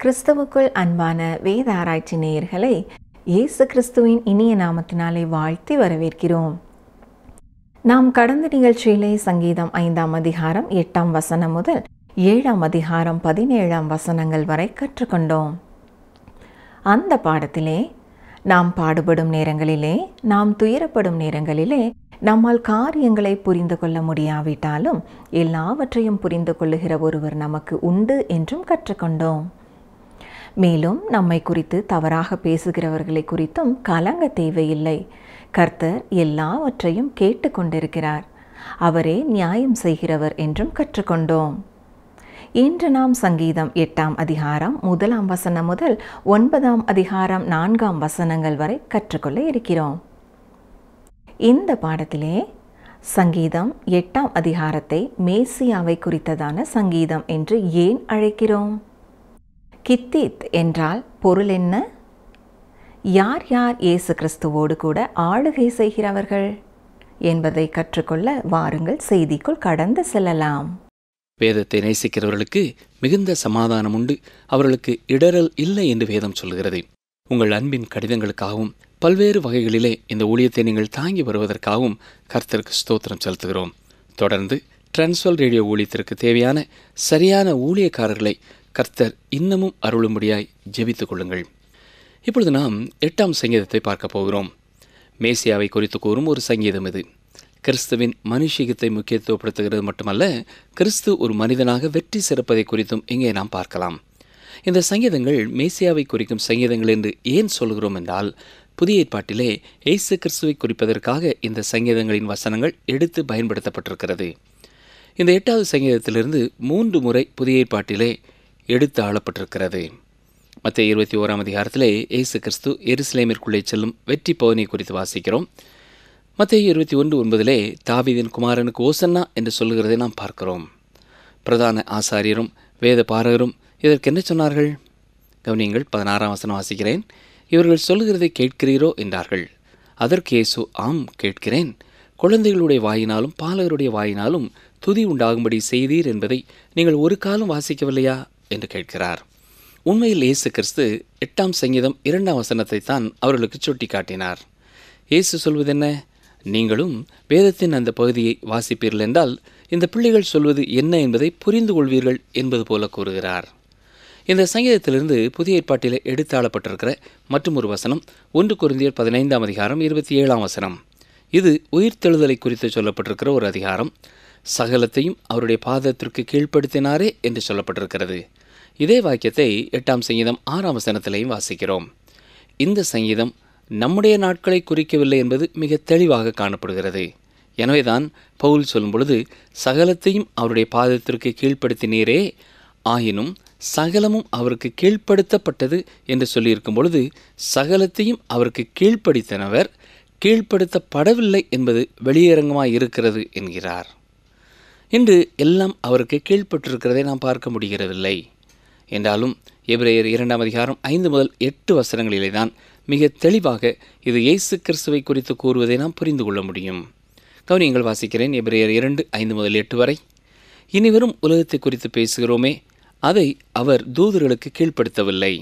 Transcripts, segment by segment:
கிறிஸ்துவுக்குள் அன்பான வேத ஆராய்ச்சி நேயர்களை இயேசு கிறிஸ்துவின் இனிய நாமத்தினாலே வாழ்த்தி வரவேற்கிறோம். நாம் கடந்த நிகழ்ச்சியிலே சங்கீதம் 5ஆம் அதிகாரம் 8ஆம் வசனம் முதல் 7ஆம் அதிகாரம் 17ஆம் வசனங்கள் வரை கற்றுக்கொண்டோம். அந்த பாடத்திலே நாம் பாடுபடும் நேரங்களிலே, நாம் துயரப்படும் நேரங்களிலே, நம்மால் காரியங்களை புரிந்து கொள்ள முடியாவிட்டாலும் எல்லாவற்றையும் புரிந்து கொள்ளுகிற ஒருவர் நமக்கு உண்டு என்றும் கற்றுக்கொண்டோம். மேலும் நம்மை குறித்து தவறாக பேசுகிறவர்களை குறித்தும் கலங்க தேவையில்லை. கர்த்தர் எல்லாவற்றையும் கேட்டுக்கொண்டிருக்கிறார். அவரே நியாயம் செய்கிறவர் என்றும் கற்றுக்கொண்டோம். இன்று நாம் சங்கீதம் 8ஆம் அதிகாரம் 1ஆம் வசனம் முதல் 9ஆம் அதிகாரம் 4ஆம் வசனங்கள் வரை கற்றுக்கொள்ள இருக்கிறோம். இந்த பாடத்திலே சங்கீதம் 8ஆம் அதிகாரத்தை மேசியாவை குறித்ததான சங்கீதம் என்று ஏன் அழைக்கிறோம்? கித்தீத் என்றால் பொருள் என்ன? யார் யார் இயேசு கிறிஸ்துவோடு கூட ஆளுகை செய்கிறவர்கள் என்பதை கற்றுக்கொள்ள வாருங்கள், செய்திக்குள் கடந்து செல்லலாம். வேதத்தை நேசிக்கிறவர்களுக்கு மிகுந்த சமாதானம் உண்டு, அவர்களுக்கு இடரல் இல்லை என்று வேதம் சொல்கிறது. உங்கள் அன்பின் கடிதங்களுக்காகவும் பல்வேறு வகைகளிலே இந்த ஊழியத்தை நீங்கள் தாங்கி வருவதற்காகவும் கர்த்தருக்கு ஸ்தோத்திரம் செலுத்துகிறோம். தொடர்ந்து டிரான்ஸ்வல் ரேடியோ ஊழியத்திற்கு தேவையான சரியான ஊழியக்காரர்களை கர்த்தர் இன்னமும் அருளும்படியாய் ஜெபித்துக் கொள்ளுங்கள். இப்பொழுது நாம் 8ஆம் சங்கீதத்தை பார்க்க போகிறோம். மேசியாவை குறித்து கூறும் ஒரு சங்கீதம் இது. கிறிஸ்துவின் மனுஷீகத்தை முக்கியத்துவப்படுத்துகிறது மட்டுமல்ல, கிறிஸ்து ஒரு மனிதனாக வெற்றி சிறப்பதை குறித்தும் இங்கே நாம் பார்க்கலாம். இந்த சங்கீதங்கள் மேசியாவை குறிக்கும் சங்கீதங்கள் என்று ஏன் சொல்கிறோம் என்றால், புதிய ஏற்பாட்டிலே இயேசு கிறிஸ்துவை குறிப்பதற்காக இந்த சங்கீதங்களின் வசனங்கள் எடுத்து பயன்படுத்தப்பட்டிருக்கிறது. இந்த 8வது சங்கீதத்திலிருந்து 3 முறை புதிய ஏற்பாட்டிலே எடுத்து ஆளப்பட்டிருக்கிறது. மத்தேயு 21ஆம் அதிகாரத்திலே இயேசு கிறிஸ்து எருசலேமிற்குள்ளே செல்லும் வெற்றி பவனி குறித்து வாசிக்கிறோம். மத்தேயு 21:9 தாவீதின் குமாரனுக்கு ஓசன்னா என்று சொல்லுகிறதை நாம் பார்க்கிறோம். பிரதான ஆசாரியரும் வேத பாரகரும் இதற்கு என்ன சொன்னார்கள்? கவனியங்கள், 16ஆம் வசனம் வாசிக்கிறேன். இவர்கள் சொல்லுகிறதை கேட்கிறீரோ என்றார்கள். அதற்கு இயேசு, ஆம் கேட்கிறேன். குழந்தைகளுடைய வாயினாலும் பாலகருடைய வாயினாலும் துதி உண்டாகும்படி செய்தீர் என்பதை நீங்கள் ஒரு காலம் வாசிக்கவில்லையா என்று கேட்கிறார். உண்மையில் இயேசு கிறிஸ்து 8ஆம் சங்கீதம் 2ஆம் வசனத்தை தான் அவர்களுக்கு சுட்டி காட்டினார். இயேசு சொல்வது என்ன? நீங்களும் வேதத்தின் அந்த பகுதியை வாசிப்பீர்கள் என்றால் இந்த பிள்ளைகள் சொல்வது என்ன என்பதை புரிந்து கொள்வீர்கள் என்பது போல கூறுகிறார். இந்த சங்கீதத்திலிருந்து புதிய ஏற்பாட்டில் எடுத்தாளப்பட்டிருக்கிற மற்றும் ஒரு வசனம் 1 கொரிந்தியர் 15ஆம் அதிகாரம் 27ஆம் வசனம். இது உயிர்த்தெழுதலை குறித்து சொல்லப்பட்டிருக்கிற ஒரு அதிகாரம். சகலத்தையும் அவருடைய பாதத்திற்கு கீழ்ப்படுத்தினாரே என்று சொல்லப்பட்டிருக்கிறது. இதே வாக்கியத்தை 8ஆம் சங்கீதம் 6ஆம் வசனத்திலையும் வாசிக்கிறோம். இந்த சங்கீதம் நம்முடைய நாட்களை குறிக்கவில்லை என்பது மிக தெளிவாக காணப்படுகிறது. எனவேதான் பவுல் சொல்லும் பொழுது சகலத்தையும் அவருடைய பாதத்திற்கு கீழ்ப்படுத்தினீரே, ஆயினும் சகலமும் அவருக்கு கீழ்ப்படுத்தப்பட்டது என்று சொல்லியிருக்கும் பொழுது சகலத்தையும் அவருக்கு கீழ்ப்படுத்தினவர் கீழ்ப்படுத்தப்படவில்லை என்பது வெளியரங்கமாய் இருக்கிறது என்கிறார். இன்று எல்லாம் அவருக்கு கீழ்ப்பட்டிருக்கிறதை நாம் பார்க்க முடிகிறதில்லை என்றாலும் எபிரேயர் 2ஆம் அதிகாரம் 5 முதல் 8 வசனங்களிலே தான் மிக தெளிவாக இது இயேசு கிறிஸ்துவை குறித்து கூறுவதை நாம் புரிந்து கொள்ள முடியும். கவனியங்கள், வாசிக்கிறேன். எபிரேயர் 2:5 முதல் 8 வரை. இனிவரும் உலகத்தை குறித்து பேசுகிறோமே, அதை அவர் தூதர்களுக்கு கீழ்ப்படுத்தவில்லை.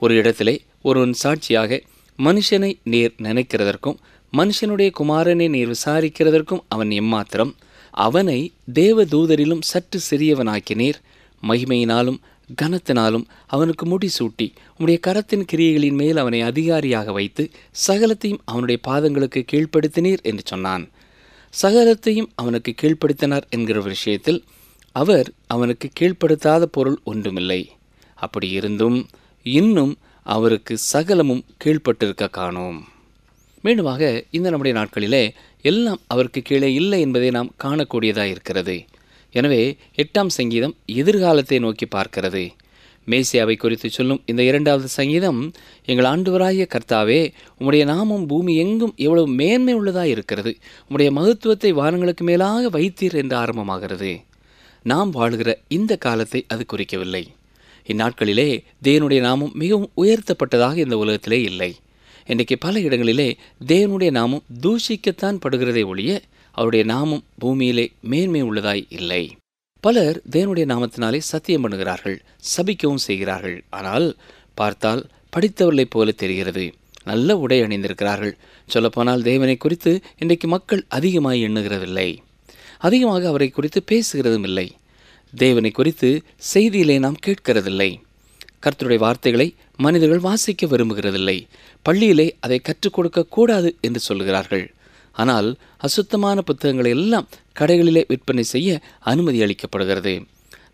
ஒரு இடத்திலே ஒருவன் சாட்சியாக, மனுஷனை நீர் நினைக்கிறதற்கும் மனுஷனுடைய குமாரனை நீர் விசாரிக்கிறதற்கும் அவன் எம்மாத்திரம், அவனை தேவ தூதரிலும் சற்று சிறியவனாக்கினீர், மகிமையினாலும் கனத்தினாலும் அவனுக்கு முடிசூட்டி உம்முடைய கரத்தின் கிரியைகளின் மேல் அவனை அதிகாரியாக வைத்து சகலத்தையும் அவனுடைய பாதங்களுக்கு கீழ்ப்படுத்தினீர் என்று சொன்னான். சகலத்தையும் அவனுக்கு கீழ்ப்படுத்தினார் என்கிற விஷயத்தில் அவர் அவனுக்கு கீழ்ப்படுத்தாத பொருள் ஒன்றுமில்லை. அப்படி இருந்தும் இன்னும் அவருக்கு சகலமும் கீழ்ப்பட்டிருக்க காணோம். மீண்டுமாக இந்த நம்முடைய நாட்களிலே எல்லாம் அவருக்கு கீழே இல்லை என்பதை நாம் காணக்கூடியதாக இருக்கிறது. எனவே 8ஆம் சங்கீதம் எதிர்காலத்தை நோக்கி பார்க்கிறது. மேசியாவை குறித்து சொல்லும் இந்த 2வது சங்கீதம், எங்கள் ஆண்டவராகிய கர்த்தாவே, உம்முடைய நாமம் பூமி எங்கும் எவ்வளவு மேன்மை உள்ளதாக இருக்கிறது, உம்முடைய மகத்துவத்தை வானங்களுக்கு மேலாக வைத்தீர் என்று ஆரம்பமாகிறது. நாம் வாழ்கிற இந்த காலத்தை அது குறிக்கவில்லை. இந்நாட்களிலே தேவனுடைய நாமம் மிகவும் உயர்த்தப்பட்டதாக இந்த உலகத்திலே இல்லை. இன்றைக்கு பல இடங்களிலே தேவனுடைய நாமம் தூஷிக்கத்தான் படுகிறதை ஒழிய அவருடைய நாமம் பூமியிலே மேன்மை உள்ளதாய் இல்லை. பலர் தேவனுடைய நாமத்தினாலே சத்தியம் பண்ணுகிறார்கள், சபிக்கவும் செய்கிறார்கள். ஆனால் பார்த்தால் படித்தவர்களைப் போல தெரிகிறது. நல்ல உடை அணிந்திருக்கிறார்கள். சொல்லப்போனால் தேவனை குறித்து இன்றைக்கு மக்கள் அதிகமாக எண்ணுகிறதில்லை, அதிகமாக அவரை குறித்து பேசுகிறதும் இல்லை. தேவனை குறித்து செய்தியிலே நாம் கேட்கிறதில்லை. கர்த்தருடைய வார்த்தைகளை மனிதர்கள் வாசிக்க விரும்புகிறதில்லை. பள்ளியிலே அதை கற்றுக் கொடுக்க கூடாது என்று சொல்கிறார்கள். ஆனால் அசுத்தமான புத்தகங்களை எல்லாம் கடைகளிலே விற்பனை செய்ய அனுமதி அளிக்கப்படுகிறது.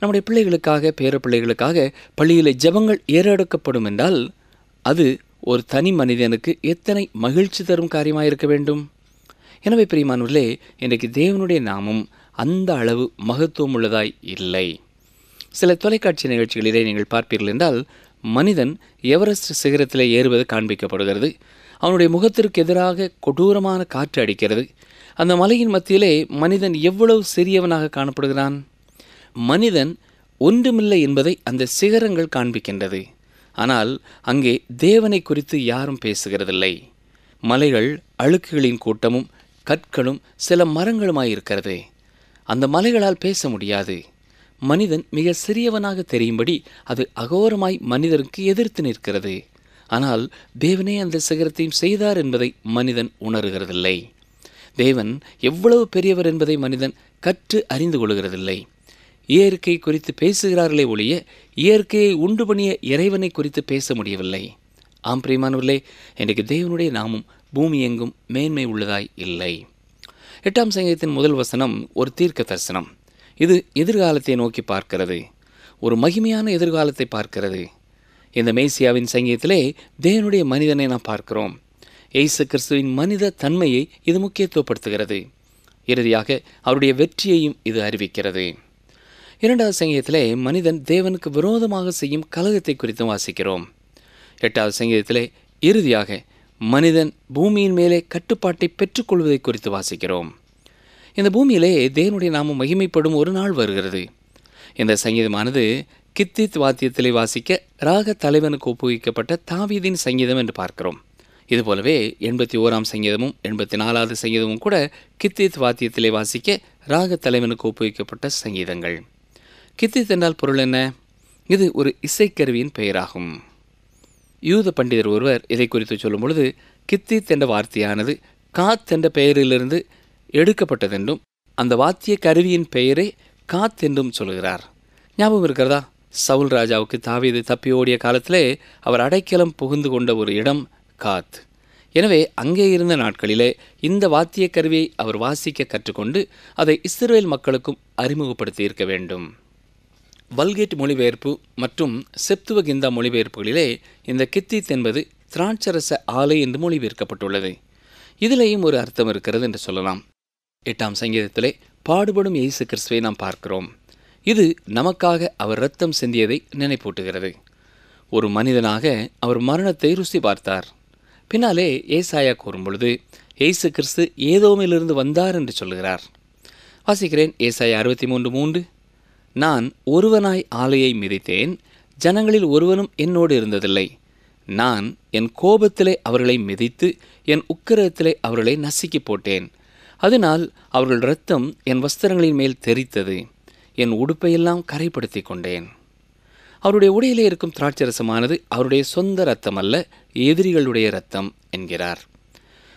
நம்முடைய பிள்ளைகளுக்காக, பேர பிள்ளைகளுக்காக பள்ளியிலே ஜெபங்கள் ஏறெடுக்கப்படும் என்றால் அது ஒரு தனி மனிதனுக்கு எத்தனை மகிழ்ச்சி தரும் காரியமாயிருக்க வேண்டும். எனவே பிரியமானவர்களே, இன்றைக்கு தேவனுடைய நாமம் அந்த அளவு மகத்துவம் உள்ளதாய் இல்லை. சில தொலைக்காட்சி நிகழ்ச்சிகளிலே நீங்கள் பார்ப்பீர்கள் என்றால், மனிதன் எவரெஸ்ட் சிகரத்திலே ஏறுவது காண்பிக்கப்படுகிறது. அவனுடைய முகத்திற்கு எதிராக கொடூரமான காற்று அடிக்கிறது. அந்த மலையின் மத்தியிலே மனிதன் எவ்வளவு சிறியவனாக காணப்படுகிறான். மனிதன் ஒன்றுமில்லை என்பதை அந்த சிகரங்கள் காண்பிக்கின்றது. ஆனால் அங்கே தேவனை குறித்து யாரும் பேசுகிறதில்லை. மலைகள் அழுக்குகளின் கூட்டமும் கற்களும் சில மரங்களுமாயிருக்கிறது. அந்த மலைகளால் பேச முடியாது. மனிதன் மிக சிறியவனாக தெரியும்படி அது அகோரமாய் மனிதருக்கு எதிர்த்து நிற்கிறது. ஆனால் தேவனே அந்த சிகரத்தையும் செய்தார் என்பதை மனிதன் உணர்கிறதில்லை. தேவன் எவ்வளவு பெரியவர் என்பதை மனிதன் கற்று அறிந்து கொள்கிறதில்லை. இயற்கை குறித்து பேசுகிறார்களே ஒழிய இயற்கையை உண்டு பண்ணிய இறைவனை குறித்து பேச முடியவில்லை. ஆம் பிரியமானவர்களே, இன்றைக்கு தேவனுடைய நாமம் பூமி எங்கும் மேன்மை உள்ளதாய் இல்லை. 8ஆம் சங்கீதத்தின் முதல் வசனம் ஒரு தீர்க்க தரிசனம். இது எதிர்காலத்தை நோக்கி பார்க்கிறது, ஒரு மகிமையான எதிர்காலத்தை பார்க்கிறது. இந்த மேசியாவின் சங்கீதத்திலே தேவனுடைய மனிதனை நாம் பார்க்கிறோம். இயேசு கிறிஸ்துவின் மனித தன்மையை இது முக்கியத்துவப்படுத்துகிறது. இறுதியாக அவருடைய வெற்றியையும் இது அறிவிக்கிறது. 2வது சங்கீதத்திலே மனிதன் தேவனுக்கு விரோதமாக செய்யும் கலகத்தை குறித்து வாசிக்கிறோம். 8வது சங்கீதத்திலே இறுதியாக மனிதன் பூமியின் மேலே கட்டுப்பாட்டை பெற்றுக்கொள்வதை குறித்து வாசிக்கிறோம். இந்த பூமியிலே தேவனுடைய நாமம் மகிமைப்படும் ஒரு நாள் வருகிறது. இந்த சங்கீதமானது கித்தித் வாத்தியத்திலே வாசிக்க ராக தலைவனுக்கு ஒப்புவிக்கப்பட்ட தாவீதின் சங்கீதம் என்று பார்க்கிறோம். இதுபோலவே 81ஆம் சங்கீதமும் 84வது சங்கீதமும் கூட கித்தித் வாத்தியத்திலே வாசிக்க ராக தலைவனுக்கு ஒப்புவிக்கப்பட்ட சங்கீதங்கள். கித்தித் என்றால் பொருள் என்ன? இது ஒரு இசைக்கருவியின் பெயராகும். யூத பண்டிதர் ஒருவர் இதை குறித்து சொல்லும் பொழுது, கித்தித் என்ற வார்த்தையானது காத் என்ற பெயரிலிருந்து எடுக்கப்பட்டதென்றும் அந்த வாத்திய கருவியின் பெயரே காத் என்றும் சொல்கிறார். ஞாபகம் இருக்கிறதா? சவுல் ராஜாவுக்கு தாவீது தப்பி ஓடிய காலத்திலே அவர் அடைக்கலம் புகுந்து கொண்ட ஒரு இடம் காத். எனவே அங்கே இருந்த நாட்களிலே இந்த வாத்திய கருவியை அவர் வாசிக்க கற்றுக்கொண்டு அதை இஸ்ரவேல் மக்களுக்கும் அறிமுகப்படுத்தி இருக்க வேண்டும். வல்கேட் மொழிபெயர்ப்பு மற்றும் செப்துவகிந்தா மொழிபெயர்ப்புகளிலே இந்த கித்தித் என்பது திராட்சரச ஆலை என்று மொழிபெயர்க்கப்பட்டுள்ளது. இதிலேயும் ஒரு அர்த்தம் இருக்கிறது என்று சொல்லலாம். 8ஆம் சங்கீதத்திலே பாடுபடும் இயேசு கிறிஸ்துவை நாம் பார்க்கிறோம். இது நமக்காக அவர் இரத்தம் சிந்தியதை நினைப்பூட்டுகிறது. ஒரு மனிதனாக அவர் மரணத்தை ருசி பார்த்தார். பின்னாலே ஏசாயா கூறும் பொழுது இயேசு கிறிஸ்து ஏதோமிலிருந்து வந்தார் என்று சொல்கிறார். வாசிக்கிறேன். ஏசாயா 63:3. நான் ஒருவனாய் ஆலையை மிதித்தேன், ஜனங்களில் ஒருவனும் என்னோடு இருந்ததில்லை. நான் என் கோபத்திலே அவர்களை மிதித்து என் உக்கிரத்திலே அவர்களை நசுக்கி போட்டேன். அதனால் அவர்கள் இரத்தம் என் வஸ்திரங்களின் மேல் தெரித்தது, என் உடுப்பையெல்லாம் கரைப்படுத்தி கொண்டேன். அவருடைய உடையிலே இருக்கும் திராட்சரசமானது அவருடைய சொந்த இரத்தம் அல்ல, எதிரிகளுடைய இரத்தம் என்கிறார்.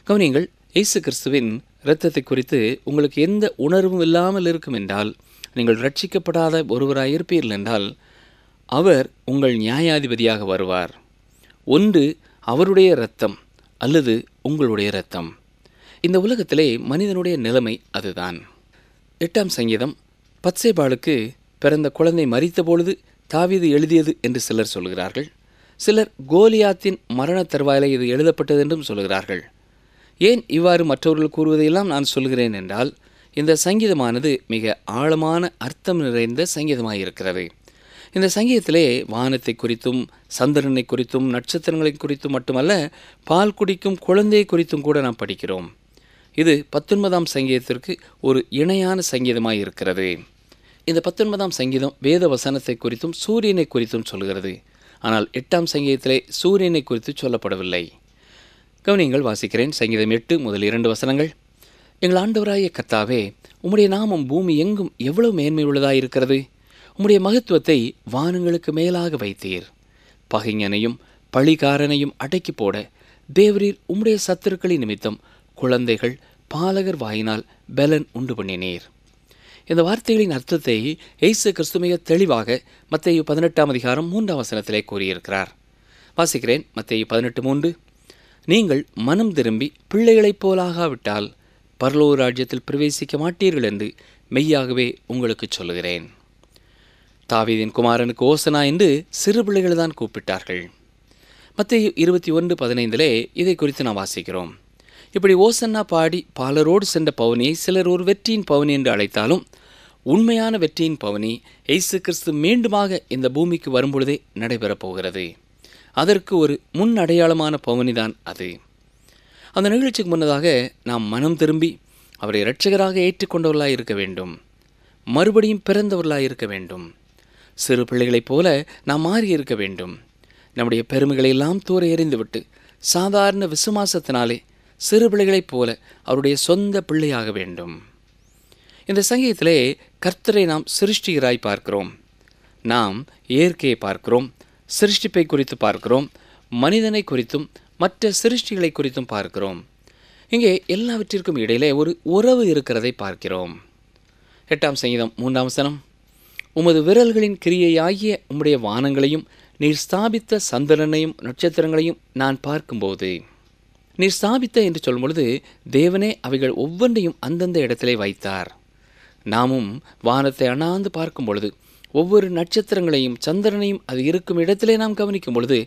கவனியங்கள், இயேசு கிறிஸ்துவின் இரத்தத்தை குறித்து உங்களுக்கு எந்த உணர்வும் இல்லாமல் இருக்கும் என்றால், நீங்கள் ரட்சிக்கப்படாத ஒருவராய் இருப்பீர்கள் என்றால், அவர் உங்கள் நியாயாதிபதியாக வருவார். ஒன்று அவருடைய இரத்தம் அல்லது உங்களுடைய இரத்தம். இந்த உலகத்திலே மனிதனுடைய நிலைமை அதுதான். 8ஆம் சங்கீதம் பத்சேபாளுக்கு பிறந்த குழந்தை மரித்த பொழுது தாவீது எழுதியது என்று சிலர் சொல்கிறார்கள். சிலர் கோலியாத்தின் மரண தருவாயிலே இது எழுதப்பட்டது என்றும் சொல்கிறார்கள். ஏன் இவ்வாறு மற்றவர்கள் கூறுவதையெல்லாம் நான் சொல்கிறேன் என்றால், இந்த சங்கீதமானது மிக ஆழமான அர்த்தம் நிறைந்த சங்கீதமாயிருக்கிறது. இந்த சங்கீதத்திலே வானத்தை குறித்தும் சந்திரனை குறித்தும் நட்சத்திரங்களை குறித்தும் மட்டுமல்ல, பால் குடிக்கும் குழந்தையை குறித்தும் கூட நாம் படிக்கிறோம். இது 19ஆம் சங்கீதத்திற்கு ஒரு இணையான சங்கீதமாயிருக்கிறது. இந்த 19ஆம் சங்கீதம் வேத வசனத்தை குறித்தும் சூரியனை குறித்தும் சொல்கிறது. ஆனால் 8ஆம் சங்கீதத்திலே சூரியனை குறித்து சொல்லப்படவில்லை. கவனியங்கள், வாசிக்கிறேன். சங்கீதம் 8 முதல் 2 வசனங்கள். எங்கள் ஆண்டவராகிய கர்த்தாவே, உம்முடைய நாமம் பூமி எங்கும் எவ்வளவு மேன்மை உள்ளதாயிருக்கிறது. உம்முடைய மகத்துவத்தை வானங்களுக்கு மேலாக வைத்தீர். பகைஞனையும் பழிகாரனையும் அடக்கி போட தேவரீர் உம்முடைய சத்துருக்களின் நிமித்தம் குழந்தைகள் பாலகர் வாயினால் பலன் உண்டு பண்ணினீர். இந்த வார்த்தைகளின் அர்த்தத்தை இயேசு கிறிஸ்து மிக தெளிவாக மத்தேயு 18:3 கூறியிருக்கிறார். வாசிக்கிறேன். மத்தேயு 18:3. நீங்கள் மனம் திரும்பி பிள்ளைகளைப் போலாகாவிட்டால் பரலோக ராஜ்யத்தில் பிரவேசிக்க மாட்டீர்கள் என்று மெய்யாகவே உங்களுக்கு சொல்லுகிறேன். தாவீதின் குமாரனுக்கு ஓசனா என்று சிறு பிள்ளைகள் தான் கூப்பிட்டார்கள். மத்தேயு 21:15 இதை குறித்து நாம் வாசிக்கிறோம். இப்படி ஓசன்னா பாடி பாலரோடு சென்ற பவுனியை சிலர் ஒரு வெற்றியின் பவுனி என்று அழைத்தாலும், உண்மையான வெற்றியின் பவுனி இயேசு கிறிஸ்து மீண்டுமாக இந்த பூமிக்கு வரும்பொழுதே நடைபெறப் போகிறது. அதற்கு ஒரு முன் அடையாளமான பவுனிதான் அது. அந்த நிகழ்ச்சிக்கு முன்னதாக நாம் மனம் திரும்பி அவரை இரட்சகராக ஏற்றுக்கொண்டவர்களாக இருக்க வேண்டும். மறுபடியும் பிறந்தவர்களாக இருக்க வேண்டும். சிறு பிள்ளைகளைப் போல நாம் மாறி இருக்க வேண்டும். நம்முடைய பெருமைகளை எல்லாம் தூர எறிந்துவிட்டு சாதாரண விசுவாசத்தினாலே சிறு பிள்ளைகளைப் போல அவருடைய சொந்த பிள்ளையாக வேண்டும். இந்த சங்கீதத்திலே கர்த்தரை நாம் சிருஷ்டிகராய் பார்க்கிறோம். நாம் இயற்கையை பார்க்கிறோம், சிருஷ்டிப்பை குறித்து பார்க்கிறோம், மனிதனை குறித்தும் மற்ற சிருஷ்டிகளை குறித்தும் பார்க்கிறோம். இங்கே எல்லாவற்றிற்கும் இடையிலே ஒரு உறவு இருக்கிறதை பார்க்கிறோம். 8ஆம் சங்கீதம் 3ஆம் வசனம். உமது விரல்களின் கிரியையாகிய உம்முடைய வானங்களையும் நீர் ஸ்தாபித்த சந்திரனையும் நட்சத்திரங்களையும் நான் பார்க்கும்போது. நீர் ஸ்தாபித்த என்று சொல்லும் பொழுது தேவனே அவைகள் ஒவ்வொன்றையும் அந்தந்த இடத்திலே வைத்தார். நாமும் வானத்தை அண்ணாந்து பார்க்கும் பொழுது ஒவ்வொரு நட்சத்திரங்களையும் சந்திரனையும் அது இருக்கும் இடத்திலே நாம் கவனிக்கும் பொழுது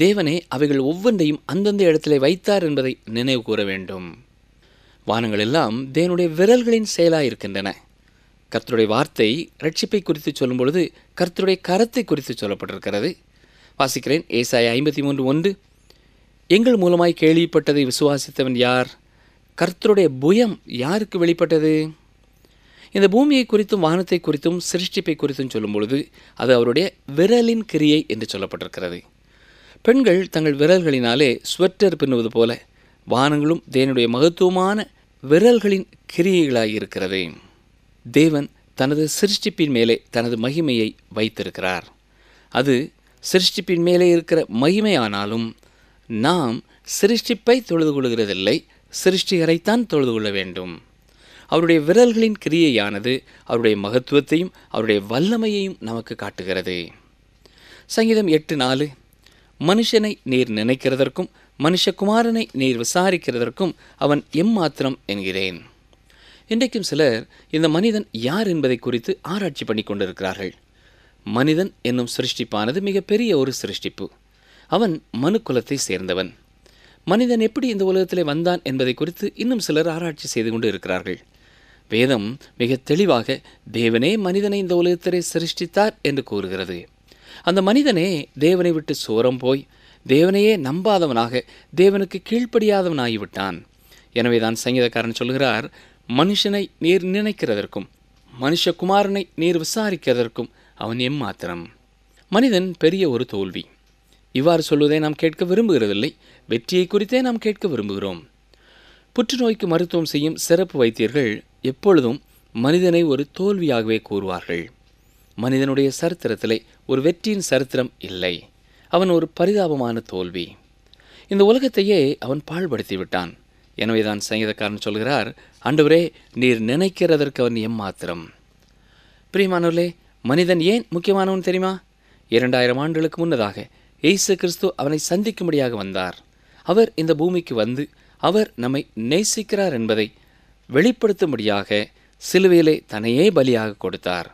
தேவனே அவைகள் ஒவ்வொன்றையும் அந்தந்த இடத்திலே வைத்தார் என்பதை நினைவு கூற வேண்டும். வானங்கள் எல்லாம் தேவனுடைய விரல்களின் செயலாயிருக்கின்றன. கர்த்தருடைய வார்த்தை ரட்சிப்பை குறித்து சொல்லும் பொழுது கர்த்தருடைய கரத்தை குறித்து சொல்லப்பட்டிருக்கிறது. வாசிக்கிறேன். ஏசாயா 53:1. எங்கள் மூலமாய் கேள்விப்பட்டதை விசுவாசித்தவன் யார்? கர்த்தருடைய புயம் யாருக்கு வெளிப்பட்டது? இந்த பூமியை குறித்தும் வானத்தை குறித்தும் சிருஷ்டிப்பை குறித்தும் சொல்லும் பொழுது அது அவருடைய விரலின் கிரியை என்று சொல்லப்பட்டிருக்கிறது. பெண்கள் தங்கள் விரல்களினாலே ஸ்வெட்டர் பின்னுவது போல வானங்களும் தேவனுடைய மகத்துவமான விரல்களின் கிரியைகளாய் இருக்கிறது. தேவன் தனது சிருஷ்டிப்பின் மேலே தனது மகிமையை வைத்திருக்கிறார். அது சிருஷ்டிப்பின் மேலே இருக்கிற மகிமையானாலும் நாம் சிருஷ்டிப்பை தொழுது கொள்கிறதில்லை, சிருஷ்டிகரைத்தான் தொழுது கொள்ள வேண்டும். அவருடைய விரல்களின் கிரியையானது அவருடைய மகத்துவத்தையும் அவருடைய வல்லமையையும் நமக்கு காட்டுகிறது. சங்கீதம் 8:4. மனுஷனை நீர் நினைக்கிறதற்கும் மனுஷகுமாரனை நீர் விசாரிக்கிறதற்கும் அவன் எம்மாத்திரம் என்கிறேன். இன்றைக்கும் சிலர் இந்த மனிதன் யார் என்பதை குறித்து ஆராய்ச்சி பண்ணி கொண்டிருக்கிறார்கள். மனிதன் என்னும் சிருஷ்டிப்பானது மிகப்பெரிய ஒரு சிருஷ்டிப்பு. அவன் மனு குலத்தை சேர்ந்தவன். மனிதன் எப்படி இந்த உலகத்திலே வந்தான் என்பதை குறித்து இன்னும் சிலர் ஆராய்ச்சி செய்து கொண்டு இருக்கிறார்கள். வேதம் மிக தெளிவாக தேவனே மனிதனை இந்த உலகத்திலே சிருஷ்டித்தார் என்று கூறுகிறது. அந்த மனிதனே தேவனை விட்டு சோரம் போய் தேவனையே நம்பாதவனாக தேவனுக்கு கீழ்ப்படியாதவனாகிவிட்டான். எனவேதான் சங்கீதக்காரன் சொல்கிறார், மனுஷனை நீர் நினைக்கிறதற்கும் மனுஷகுமாரனை நீர் விசாரிக்கிறதற்கும் அவன் எம்மாத்திரம். மனிதன் பெரிய ஒரு தோல்வி. இவ்வாறு சொல்வதை நாம் கேட்க விரும்புகிறதில்லை, வெற்றியை குறித்தே நாம் கேட்க விரும்புகிறோம். புற்றுநோய்க்கு மருத்துவம் செய்யும் சிறப்பு வைத்தியர்கள் எப்பொழுதும் மனிதனை ஒரு தோல்வியாகவே கூறுவார்கள். மனிதனுடைய சரித்திரத்திலே ஒரு வெற்றியின் சரித்திரம் இல்லை. அவன் ஒரு பரிதாபமான தோல்வி. இந்த உலகத்தையே அவன் பாழ்படுத்தி விட்டான். எனவேதான் சங்கீதக்காரன் சொல்கிறார், ஆண்டவரே நீர் நினைக்கிறதற்கு அவன் எம்மாத்திரம். பிரியமானவர்களே, மனிதன் ஏன் முக்கியமானவன் தெரியுமா? 2000 ஆண்டுகளுக்கு முன்னதாக இயேசு கிறிஸ்து அவனை சந்திக்கும்படியாக வந்தார். அவர் இந்த பூமிக்கு வந்து அவர் நம்மை நேசிக்கிறார் என்பதை வெளிப்படுத்தும்படியாக சிலுவையிலே தன்னையே பலியாக கொடுத்தார்.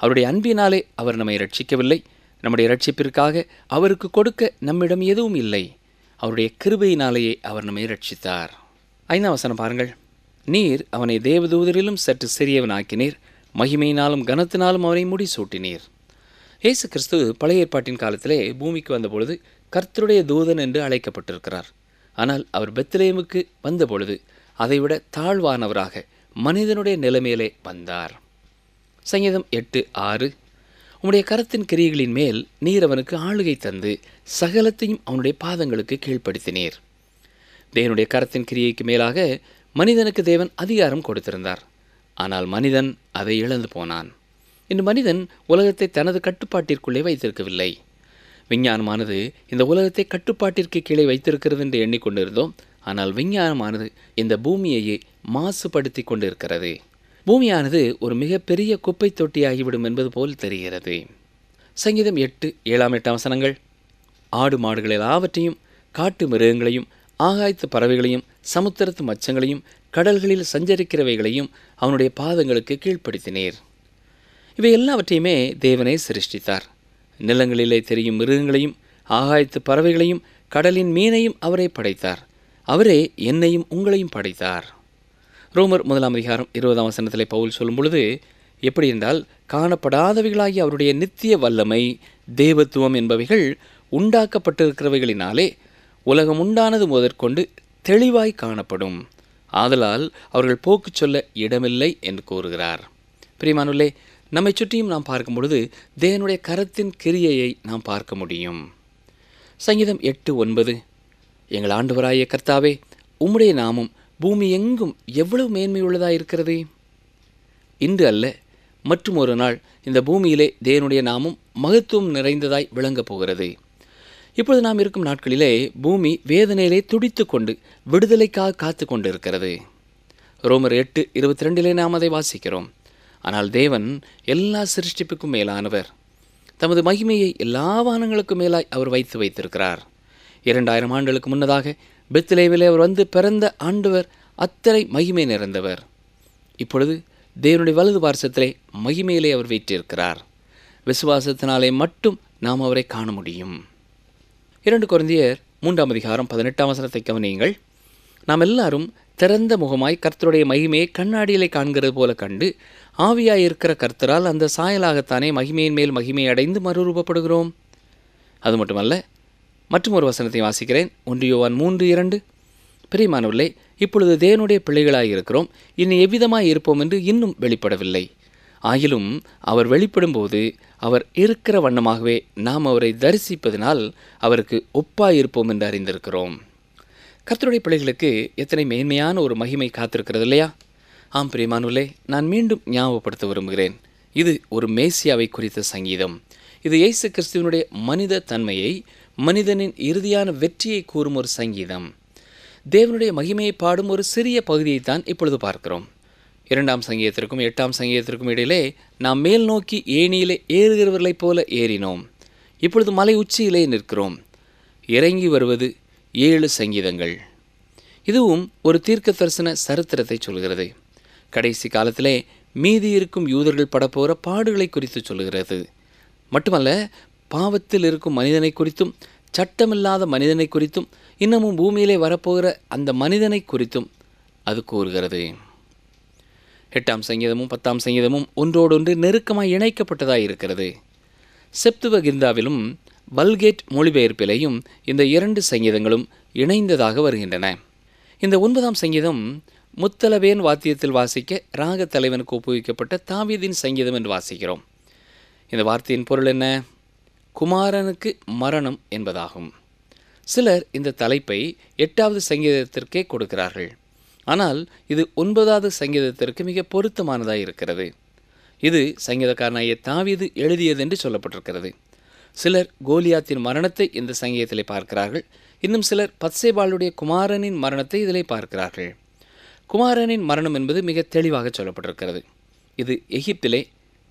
அவருடைய அன்பினாலே அவர் நம்மை ரட்சிக்கவில்லை. நம்முடைய ரட்சிப்பிற்காக அவருக்கு கொடுக்க நம்மிடம் எதுவும் இல்லை. அவருடைய கிருபையினாலேயே அவர் நம்மை ரட்சித்தார். 5ஆம் வசனம் பாருங்கள். நீர் அவனை தேவதூதரிலும் சற்று சிறியவனாக்கினீர், மகிமையினாலும் கனத்தினாலும் அவனை முடிசூட்டினீர். இயேசு கிறிஸ்து பழைய ஏற்பாட்டின் காலத்திலே பூமிக்கு வந்தபொழுது கர்த்தருடைய தூதன் என்று அழைக்கப்பட்டிருக்கிறார். ஆனால் அவர் பெத்லெகேமுக்கு வந்தபொழுது அதைவிட தாழ்வானவராக மனிதனுடைய நிலைமையிலே வந்தார். சங்கீதம் 8:6. உம்முடைய கரத்தின் கிரியைகளின் மேல் நீர் அவனுக்கு ஆளுகை தந்து சகலத்தையும் அவனுடைய பாதங்களுக்கு கீழ்ப்படுத்தினீர். தேவனுடைய கரத்தின் கிரியைக்கு மேலாக மனிதனுக்கு தேவன் அதிகாரம் கொடுத்திருந்தார். ஆனால் மனிதன் அதை இழந்து போனான். இன்று மனிதன் உலகத்தை தனது கட்டுப்பாட்டிற்குள்ளே வைத்திருக்கவில்லை. விஞ்ஞானமானது இந்த உலகத்தை கட்டுப்பாட்டிற்கு கீழே வைத்திருக்கிறது என்று எண்ணிக்கொண்டிருந்தோம். ஆனால் விஞ்ஞானமானது இந்த பூமியையே மாசுபடுத்தி கொண்டிருக்கிறது. பூமியானது ஒரு மிகப்பெரிய குப்பை தொட்டியாகிவிடும் என்பது போல் தெரிகிறது. சங்கீதம் 8:7-8 வசனங்கள், ஆடு மாடுகள் எல்லாவற்றையும், காட்டு மிருகங்களையும், ஆகாயத்து பறவைகளையும், சமுத்திரத்து மச்சங்களையும், கடல்களில் சஞ்சரிக்கிறவைகளையும் அவனுடைய பாதங்களுக்கு கீழ்ப்படுத்தினீர். இவை எல்லாவற்றையுமே தேவனே சிருஷ்டித்தார். நிலங்களிலே தெரியும் மிருகங்களையும், ஆகாயத்து பறவைகளையும், கடலின் மீனையும் அவரே படைத்தார். அவரே என்னையும் உங்களையும் படைத்தார். ரோமர் 1:20 வசனத்திலே பவுல் சொல்லும் பொழுது எப்படி என்றால், காணப்படாதவைகளாகி அவருடைய நித்திய வல்லமை, தேவத்துவம் என்பவைகள் உண்டாக்கப்பட்டிருக்கிறவைகளினாலே உலகம் உண்டானது முதற்கொண்டு தெளிவாய் காணப்படும். ஆதலால் அவர்கள் போக்கு சொல்ல இடமில்லை என்று கூறுகிறார். பிரியமானவர்களே, நம்மை சுற்றியும் நாம் பார்க்கும் பொழுது தேவனுடைய கரத்தின் கிரியையை நாம் பார்க்க முடியும். சங்கீதம் 8:9, எங்கள் ஆண்டவராகிய கர்த்தாவே, உம்முடைய நாமம் பூமி எங்கும் எவ்வளவு மேன்மையுள்ளதாயிருக்கிறது. இன்று அல்ல, மற்றும் ஒரு நாள் இந்த பூமியிலே தேவனுடைய நாமம் மகத்துவம் நிறைந்ததாய் விளங்கப் போகிறது. இப்பொழுது நாம் இருக்கும் நாட்களிலே பூமி வேதனையிலே துடித்து கொண்டு விடுதலைக்காக காத்து கொண்டு இருக்கிறது. ரோமர் 8:22 நாம் அதை வாசிக்கிறோம். ஆனால் தேவன் எல்லா சிருஷ்டிப்புக்கும் மேலானவர். தமது மகிமையை எல்லா வானங்களுக்கும் மேலாய் அவர் வைத்திருக்கிறார். 2000 ஆண்டுகளுக்கு முன்னதாக பெத்லேவிலே அவர் வந்து பிறந்த ஆண்டவர் அத்தனை மகிமை நிறைந்தவர். இப்பொழுது தேவனுடைய வலது பார்சத்திலே மகிமையிலே அவர் வீற்றிருக்கிறார். விசுவாசத்தினாலே மட்டும் நாம் அவரை காண முடியும். 2 கொரிந்தியர் 3:18 வசனத்தை கவனியுங்கள். நாம் எல்லாரும் திறந்த முகமாய் கர்த்தருடைய மகிமையை கண்ணாடியிலே காண்கிறது போல கண்டு, ஆவியாயிருக்கிற கர்த்தரால் அந்த சாயலாகத்தானே மகிமையின் மேல் மகிமை அடைந்து மறுரூபப்படுகிறோம். அது மட்டுமல்ல, மற்றும் ஒரு வசனத்தை வாசிக்கிறேன். 1 யோவான் 3:2, பிரியமானவர்களே, இப்பொழுது தேவனுடைய பிள்ளைகளாயிருக்கிறோம், இனி எவ்விதமாய் இருப்போம் என்று இன்னும் வெளிப்படவில்லை. ஆகிலும் அவர் வெளிப்படும்போது அவர் இருக்கிற வண்ணமாகவே நாம் அவரை தரிசிப்பதினால் அவருக்கு ஒப்பாயிருப்போம் என்று அறிந்திருக்கிறோம். கர்த்தருடைய பிள்ளைகளுக்கு எத்தனை மேன்மையான ஒரு மகிமை காத்திருக்கிறது இல்லையா? ஆம் பிரியமானவர்களே, நான் மீண்டும் ஞாபகப்படுத்த விரும்புகிறேன். இது ஒரு மேசியாவை குறித்த சங்கீதம். இது இயேசு கிறிஸ்துவினுடைய மனித தன்மையை, மனிதனின் இறுதியான வெற்றியை கூறும் ஒரு சங்கீதம். தேவனுடைய மகிமையை பாடும் ஒரு சிறிய பகுதியைத்தான் இப்பொழுது பார்க்கிறோம். 2ஆம் சங்கீதத்திற்கும் 8ஆம் சங்கீதத்திற்கும் இடையிலே நாம் மேல் நோக்கி ஏணியிலே ஏறுகிறவர்களைப் போல ஏறினோம். இப்பொழுது மலை உச்சியிலே நிற்கிறோம். இறங்கி வருவது 7 சங்கீதங்கள். இதுவும் ஒரு தீர்க்க தரிசன சரித்திரத்தை சொல்கிறது. கடைசி காலத்திலே மீதி இருக்கும் யூதர்கள் படப்போகிற பாடுகளை குறித்து சொல்கிறது. மட்டுமல்ல, பாவத்தில் இருக்கும் மனிதனை குறித்தும், சட்டமில்லாத மனிதனை குறித்தும், இன்னமும் பூமியிலே வரப்போகிற அந்த மனிதனை குறித்தும் அது கூறுகிறது. 8ஆம் சங்கீதமும் 10ஆம் சங்கீதமும் ஒன்றோடொன்று நெருக்கமாக இணைக்கப்பட்டதாக இருக்கிறது. செப்துவகிந்தாவிலும் வல்கேட் மொழிபெயர்ப்பிலையும் இந்த 2 சங்கீதங்களும் இணைந்ததாக வருகின்றன. இந்த 9ஆம் சங்கீதம் முத்தலவேன் வாத்தியத்தில் வாசிக்க ராக தலைவனுக்கு ஒப்புவிக்கப்பட்ட தாவீதின் சங்கீதம் என்று வாசிக்கிறோம். இந்த வார்த்தையின் பொருள் என்ன? குமாரனுக்கு மரணம் என்பதாகும். சிலர் இந்த தலைப்பை 8வது சங்கீதத்திற்கே கொடுக்கிறார்கள். ஆனால் இது 9வது சங்கீதத்திற்கு மிக பொருத்தமானதாக இருக்கிறது. இது சங்கீதக்காரனாகிய தாவீது எழுதியது என்று சொல்லப்பட்டிருக்கிறது. சிலர் கோலியாத்தின் மரணத்தை இந்த சங்கீதத்திலே பார்க்கிறார்கள். இன்னும் சிலர் பத்சேபாளுடைய குமாரனின் மரணத்தை இதிலே பார்க்கிறார்கள். குமாரனின் மரணம் என்பது மிக தெளிவாக சொல்லப்பட்டிருக்கிறது. இது எகிப்திலே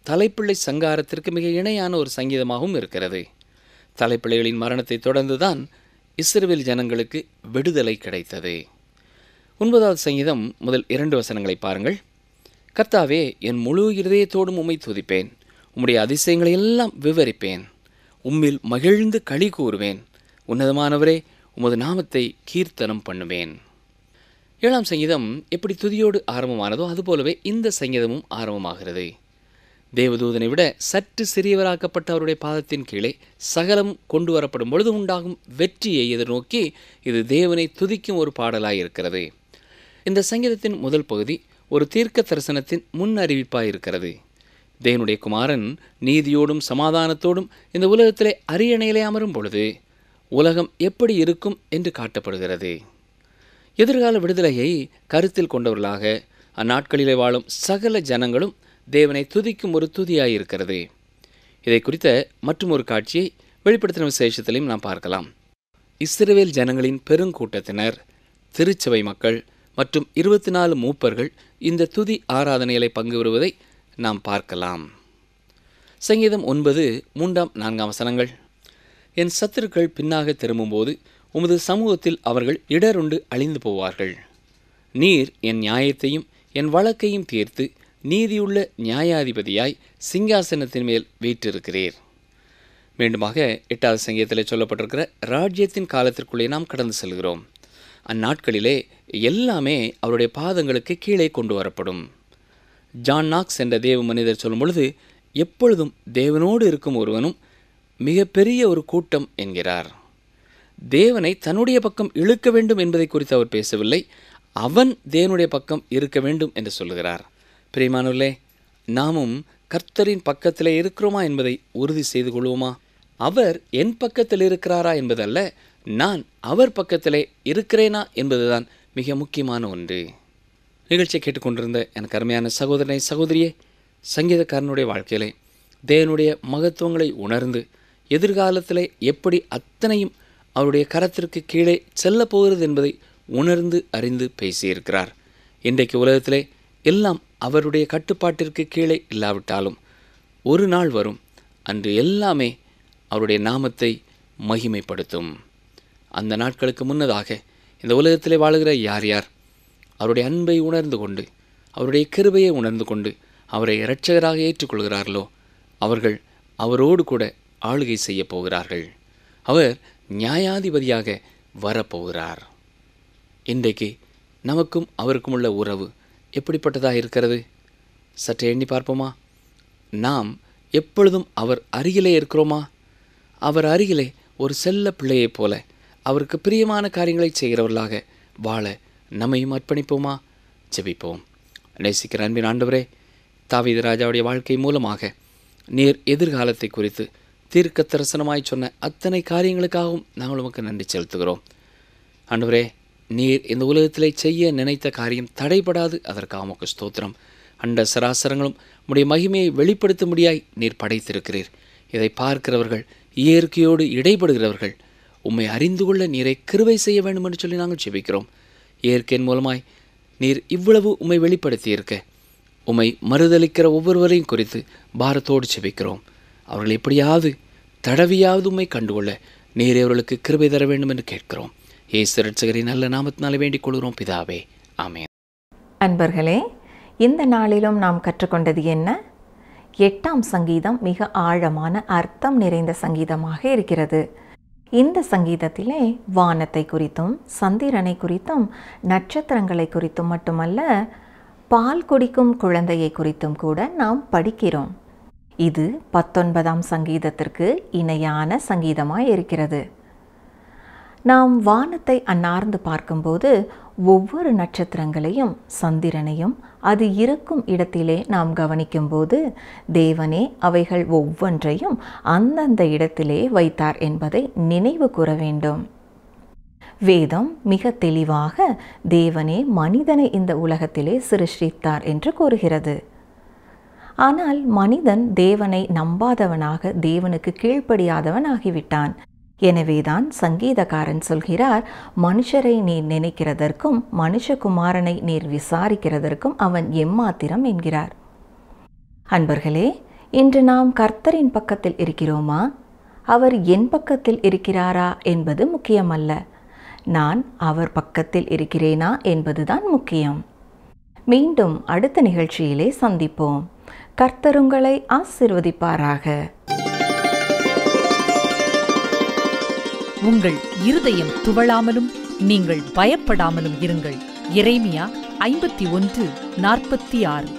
தலைப்பிள்ளை சங்காரத்திற்கு மிக இணையான ஒரு சங்கீதமாகவும் இருக்கிறது. தலைப்பிள்ளைகளின் மரணத்தை தொடர்ந்துதான் இஸ்ரவேல் ஜனங்களுக்கு விடுதலை கிடைத்தது. 9வது சங்கீதம் முதல் 2 வசனங்களை பாருங்கள். கர்த்தாவே, என் முழு இருதயத்தோடும் உம்மை துதிப்பேன், உம்முடைய அதிசயங்களை எல்லாம் விவரிப்பேன், உம்மில் மகிழ்ந்து களி கூறுவேன், உன்னதமானவரே, உமது நாமத்தை கீர்த்தனம் பண்ணுவேன். 7ஆம் சங்கீதம் எப்படி துதியோடு ஆரம்பமானதோ அதுபோலவே இந்த சங்கீதமும் ஆரம்பமாகிறது. தேவதூதனை விட சற்று சிறியவராக்கப்பட்ட அவருடைய பாதத்தின் கீழே சகலம் கொண்டு வரப்படும் பொழுது உண்டாகும் வெற்றியை எதிர்நோக்கி இது தேவனை துதிக்கும் ஒரு பாடலாய் இருக்கிறது. இந்த சங்கீதத்தின் முதல் பகுதி ஒரு தீர்க்க தரிசனத்தின் முன் அறிவிப்பாய் இருக்கிறது. தேவனுடைய குமாரன் நீதியோடும் சமாதானத்தோடும் இந்த உலகத்திலே அரியணையிலே அமரும் பொழுது உலகம் எப்படி இருக்கும் என்று காட்டப்படுகிறது. எதிர்கால விடுதலையை கருத்தில் கொண்டவர்களாக அந்நாட்களிலே வாழும் சகல ஜனங்களும் தேவனை துதிக்கும் ஒரு துதியாயிருக்கிறது. இதை குறித்த மற்றும் ஒரு காட்சியை வெளிப்படுத்தின விசேஷத்திலையும் நாம் பார்க்கலாம். இஸ்ரவேல் ஜனங்களின் பெருங்கூட்டத்தினர், திருச்சபை மக்கள் மற்றும் 24 மூப்பர்கள் இந்த துதி ஆராதனைகளை பங்கு பெறுவதை நாம் பார்க்கலாம். சங்கீதம் 9, 3-4 வசனங்கள். என் சத்துருக்கள் பின்னாக திரும்பும்போது உமது சமூகத்தில் அவர்கள் இடருண்டு அழிந்து போவார்கள். நீர் என் நியாயத்தையும் என் வழக்கையும் தீர்த்து நீதியுள்ள நியாயாதிபதியாய் சிங்காசனத்தின் மேல் வீற்றிருக்கிறீர். மீண்டுமாக 8வது சங்கீதத்தில் சொல்லப்பட்டிருக்கிற ராஜ்யத்தின் காலத்திற்குள்ளே நாம் கடந்து செல்கிறோம். அந்நாட்களிலே எல்லாமே அவருடைய பாதங்களுக்கு கீழே கொண்டு வரப்படும். ஜான் நாக்ஸ் என்ற தேவ மனிதர் சொல்லும் பொழுது, எப்பொழுதும் தேவனோடு இருக்கும் ஒருவனும் மிகப்பெரிய ஒரு கூட்டம் என்கிறார். தேவனை தன்னுடைய பக்கம் இழுக்க வேண்டும் என்பதை குறித்து அவர் பேசவில்லை, அவன் தேவனுடைய பக்கம் இருக்க வேண்டும் என்று சொல்லுகிறார். பிரியமானவர்களே, நாமும் கர்த்தரின் பக்கத்திலே இருக்கிறோமா என்பதை உறுதி செய்து கொள்வோமா? அவர் என் பக்கத்தில் இருக்கிறாரா என்பதல்ல, நான் அவர் பக்கத்திலே இருக்கிறேனா என்பதுதான் மிக முக்கியமான ஒன்று. நிகழ்ச்சியை கேட்டுக்கொண்டிருந்த எனக்கு அருமையான சகோதரனை சகோதரியே, சங்கீதக்காரனுடைய வாழ்க்கையிலே தேவனுடைய மகத்துவங்களை உணர்ந்து எதிர்காலத்திலே எப்படி அத்தனையும் அவருடைய கரத்திற்கு கீழே செல்ல போகிறது என்பதை உணர்ந்து அறிந்து பேசியிருக்கிறார். இன்றைக்கு உலகத்திலே எல்லாம் அவருடைய கட்டுப்பாட்டிற்கு கீழே இல்லாவிட்டாலும் ஒரு நாள் வரும், அன்று எல்லாமே அவருடைய நாமத்தை மகிமைப்படுத்தும். அந்த நாட்களுக்கு முன்னதாக இந்த உலகத்திலே வாழுகிற யார் யார் அவருடைய அன்பை உணர்ந்து கொண்டு அவருடைய கிருபையை உணர்ந்து கொண்டு அவரை இரட்சகராக ஏற்றுக்கொள்கிறார்களோ அவர்கள் அவரோடு கூட ஆளுகை செய்ய போகிறார்கள். அவர் நியாயாதிபதியாக வரப்போகிறார். இன்றைக்கு நமக்கும் அவருக்கும் உள்ள உறவு எப்படிப்பட்டதாக இருக்கிறது? சற்றே எண்ணி பார்ப்போமா? நாம் எப்பொழுதும் அவர் அருகிலே இருக்கிறோமா? அவர் அருகிலே ஒரு செல்ல பிள்ளையைப் போல அவருக்கு பிரியமான காரியங்களை செய்கிறவர்களாக வாழ நம்மையும் அர்ப்பணிப்போமா? ஜெபிப்போம். நேசிக்கிற அன்பின் ஆண்டவரே, தாவீது ராஜாவுடைய வாழ்க்கை மூலமாக நீர் எதிர்காலத்தை குறித்து தீர்க்க தரிசனமாய் சொன்ன அத்தனை காரியங்களுக்காகவும் நாங்கள் உமக்கு நன்றி செலுத்துகிறோம். ஆண்டவரே, நீர் இந்த உலகத்திலே செய்ய நினைத்த காரியம் தடைபடாது, அதற்காக உமக்கு ஸ்தோத்திரம். அண்ட சராசரங்களும் உம்முடைய மகிமையை வெளிப்படுத்த முடியாய் நீர் படைத்திருக்கிறீர். இதை பார்க்கிறவர்கள், இயற்கையோடு இடைபடுகிறவர்கள் உம்மை அறிந்து கொள்ள நீரை கிருபை செய்ய வேண்டும் என்று சொல்லி நாங்கள் ஜெபிக்கிறோம். இயற்கையின் மூலமாய் நீர் இவ்வளவு உம்மை வெளிப்படுத்தியிருக்க உம்மை மறுதளிக்கிற ஒவ்வொருவரையும் குறித்து பாரத்தோடு ஜெபிக்கிறோம். அவர்கள் எப்படியாவது தடவியாவது உம்மை கண்டுகொள்ள நீர் அவர்களுக்கு கிருபை தர வேண்டும் என்று கேட்கிறோம். இயேசு இரட்சகரின் நல்ல நாமத்தினாலே வேண்டிக் கொள்கிறோம் பிதாவே, ஆமென். அன்பர்களே, இந்த நாளிலும் நாம் கற்றுக்கொண்டது என்ன? 8ஆம் சங்கீதம் மிக ஆழமான அர்த்தம் நிறைந்த சங்கீதமாக இருக்கிறது. இந்த சங்கீதத்திலே வானத்தை குறித்தும் சந்திரனை குறித்தும் நட்சத்திரங்களை குறித்தும் மட்டுமல்ல, பால் குடிக்கும் குழந்தையை குறித்தும் கூட நாம் படிக்கிறோம். இது 19ஆம் சங்கீதத்திற்கு இணையான சங்கீதமாய் இருக்கிறது. நாம் வானத்தை அன்னார்ந்து பார்க்கும்போது ஒவ்வொரு நட்சத்திரங்களையும் சந்திரனையும் அது இருக்கும் இடத்திலே நாம் கவனிக்கும்போது தேவனே அவைகள் ஒவ்வொன்றையும் அந்தந்த இடத்திலே வைத்தார் என்பதை நினைவு கூற வேண்டும். வேதம் மிக தெளிவாக தேவனே மனிதனை இந்த உலகத்திலே சிருஷ்டித்தார் என்று கூறுகிறது. ஆனால் மனிதன் தேவனை நம்பாதவனாக தேவனுக்கு கீழ்ப்படியாதவன் ஆகிவிட்டான். எனவேதான் சங்கீதக்காரன் சொல்கிறார், மனுஷரை நீர் நினைக்கிறதற்கும் மனுஷகுமாரனை நீர் விசாரிக்கிறதற்கும் அவன் எம்மாத்திரம் என்கிறார். அன்பர்களே, இன்று நாம் கர்த்தரின் பக்கத்தில் இருக்கிறோமா? அவர் என் பக்கத்தில் இருக்கிறாரா என்பது முக்கியமல்ல, நான் அவர் பக்கத்தில் இருக்கிறேனா என்பதுதான் முக்கியம். மீண்டும் அடுத்த நிகழ்ச்சியிலே சந்திப்போம். கர்த்தர் உங்களை ஆசீர்வதிப்பாராக. உங்கள் இருதயம் துவளாமலும் நீங்கள் பயப்படாமலும் இருங்கள். எரேமியா 51:46.